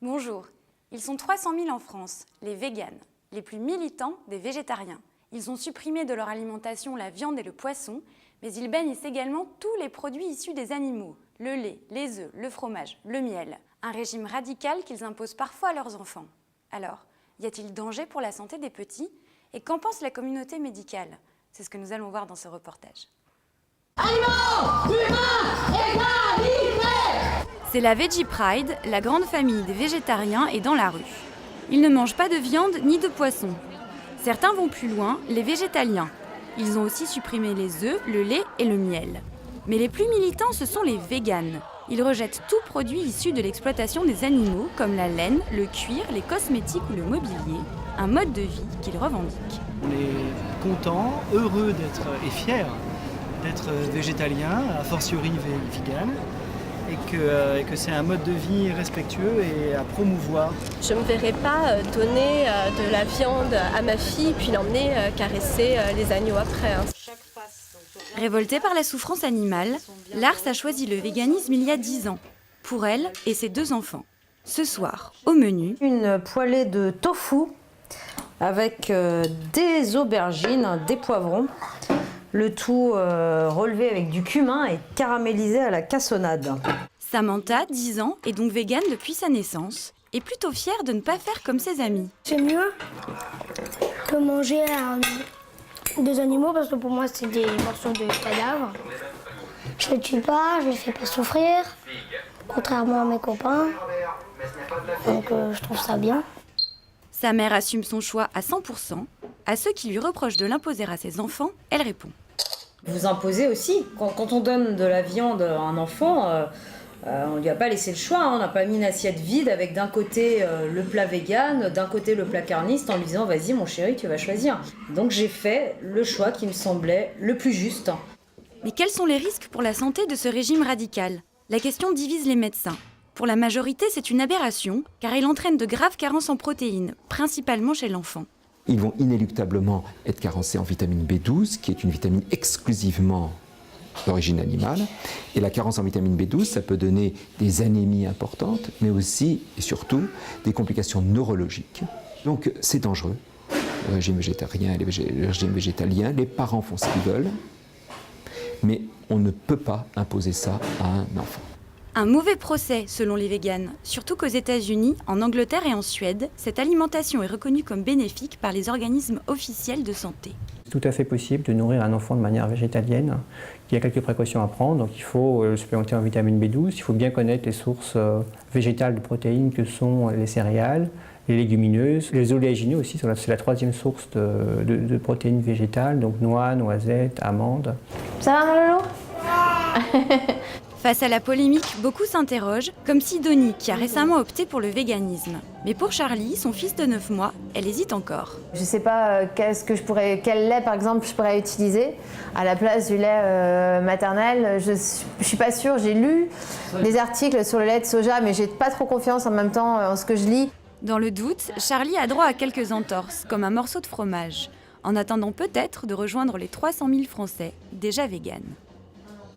Bonjour, ils sont 300 000 en France, les véganes, les plus militants des végétariens. Ils ont supprimé de leur alimentation la viande et le poisson, mais ils bannissent également tous les produits issus des animaux, le lait, les œufs, le fromage, le miel. Un régime radical qu'ils imposent parfois à leurs enfants. Alors, y a-t-il danger pour la santé des petits? Et qu'en pense la communauté médicale? C'est ce que nous allons voir dans ce reportage. Aliments humains égalités! C'est la Veggie Pride, la grande famille des végétariens est dans la rue. Ils ne mangent pas de viande ni de poisson. Certains vont plus loin, les végétaliens. Ils ont aussi supprimé les œufs, le lait et le miel. Mais les plus militants, ce sont les véganes. Ils rejettent tout produit issu de l'exploitation des animaux, comme la laine, le cuir, les cosmétiques ou le mobilier, un mode de vie qu'ils revendiquent. On est content, heureux d'être et fiers d'être végétalien, a fortiori vegan, et que c'est un mode de vie respectueux et à promouvoir. Je ne me verrais pas donner de la viande à ma fille puis l'emmener caresser les agneaux après. Révoltée par la souffrance animale, Lars a choisi le véganisme il y a 10 ans, pour elle et ses 2 enfants. Ce soir, au menu, une poêlée de tofu avec des aubergines, des poivrons, le tout relevé avec du cumin et caramélisé à la cassonade. Samantha, 10 ans, est donc végane depuis sa naissance et plutôt fière de ne pas faire comme ses amis. C'est mieux que manger des animaux parce que pour moi c'est des morceaux de cadavres. Je les tue pas, je les fais pas souffrir, contrairement à mes copains. Donc je trouve ça bien. Sa mère assume son choix à 100%. À ceux qui lui reprochent de l'imposer à ses enfants, elle répond. Vous imposez aussi. Quand on donne de la viande à un enfant, on ne lui a pas laissé le choix. On n'a pas mis une assiette vide avec d'un côté le plat vegan, d'un côté le plat carniste en lui disant « Vas-y mon chéri, tu vas choisir ». Donc j'ai fait le choix qui me semblait le plus juste. Mais quels sont les risques pour la santé de ce régime radical? La question divise les médecins. Pour la majorité, c'est une aberration, car il entraîne de graves carences en protéines, principalement chez l'enfant. Ils vont inéluctablement être carencés en vitamine B12, qui est une vitamine exclusivement d'origine animale. Et la carence en vitamine B12, ça peut donner des anémies importantes, mais aussi et surtout des complications neurologiques. Donc c'est dangereux. Le régime végétarien et le régime végétalien, les parents font ce qu'ils veulent, mais on ne peut pas imposer ça à un enfant. Un mauvais procès, selon les véganes. Surtout qu'aux États-Unis, en Angleterre et en Suède, cette alimentation est reconnue comme bénéfique par les organismes officiels de santé. C'est tout à fait possible de nourrir un enfant de manière végétalienne. Il y a quelques précautions à prendre. Donc il faut le supplémenter en vitamine B12. Il faut bien connaître les sources végétales de protéines que sont les céréales, les légumineuses. Les oléagineux aussi, c'est la 3e source de protéines végétales. Donc noix, noisettes, amandes. Ça va mon loulou? Face à la polémique, beaucoup s'interrogent, comme Sidonie qui a récemment opté pour le véganisme. Mais pour Charlie, son fils de 9 mois, elle hésite encore. Je ne sais pas quel lait par exemple je pourrais utiliser à la place du lait maternel. Je suis pas sûre, j'ai lu des articles sur le lait de soja mais j'ai pas trop confiance en même temps en ce que je lis. Dans le doute, Charlie a droit à quelques entorses, comme un morceau de fromage, en attendant peut-être de rejoindre les 300 000 Français déjà véganes.